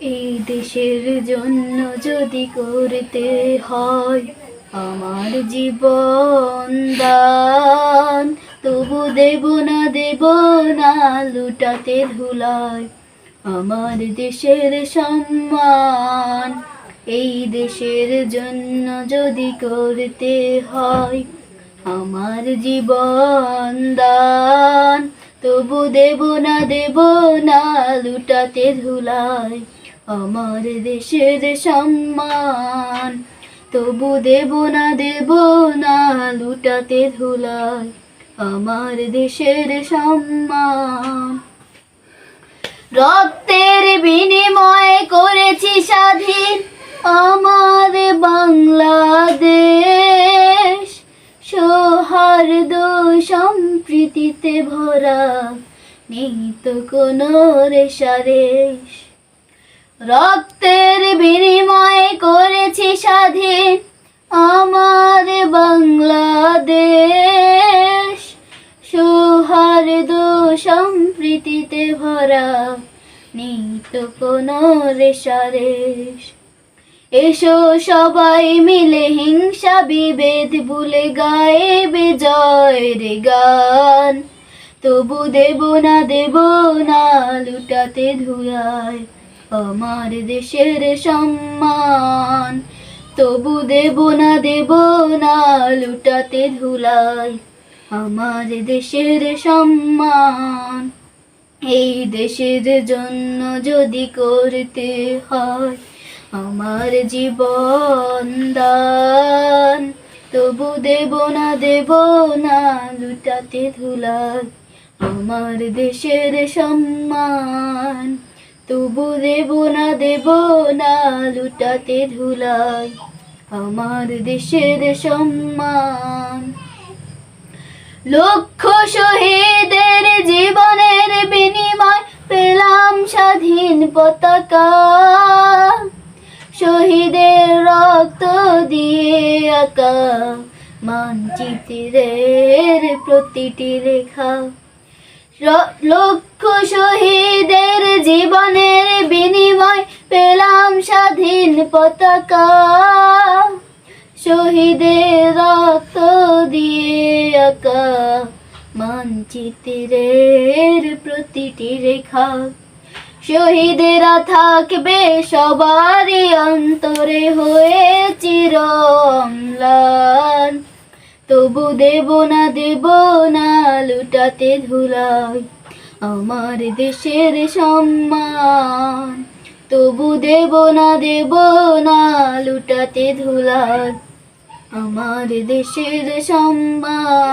এই দেশের জন্য যদি করতে হয় আমার জীবন দান, তবু দেব না লুটাতে ধুলায় আমার দেশের সম্মান। এই দেশের জন্য যদি করতে হয় আমার জীবন দান, তবু দেব না লুটাতে ধুলায় আমার দেশের সম্মান। তবু দেব না লুটাতে ধুলায় আমার দেশের সম্মান। রক্তের বিনিময়ে করেছি স্বাধীন আমার বাংলাদেশ, সৌহার্দ্য সম্প্রীতিতে ভরা নেই তো কোনো রেশারেশ। রক্তের বিনিময়ে করেছি স্বাধীন আমার বাংলাদেশ, সৌহার্দ্য সম্প্রীতিতে ভরা নেই তো কোনো রেশারেশ। এসো সবাই মিলে হিংসা বিভেদ ভুলে গায়ে বিজয়ের গান, তবু দেব না লুটাতে ধুলায় আমার দেশের সম্মান। তবু দেব না লুটাতে ধুলায় আমার দেশের সম্মান। এই দেশের জন্য যদি করতে হয় আমার জীবন দান, তবু দেব না লুটাতে ধুলায় আমার দেশের সম্মান। তবু দেব না লুটাতে ধুলায় আমার দেশের সম্মান। লক্ষ শহীদের জীবনের বিনিময় পেলাম স্বাধীন পতাকা, শহীদের রক্ত দিয়ে আঁকা মানচিত্রের প্রতিটি রেখা। লক্ষ শহীদের জীবনের বিনিময় পেলাম স্বাধীন পতাকা, শহীদের রক্ত দিয়ে আঁকা মানচিত্রের প্রতিটি রেখা। শহীদেরা থাকবে সবারই অন্তরে হয়ে চির অম্লান, তবু দেব না লুটাতে ধুলায় আমার দেশের সম্মান। তবু দেব না লুটাতে ধুলায় আমার দেশের সম্মান।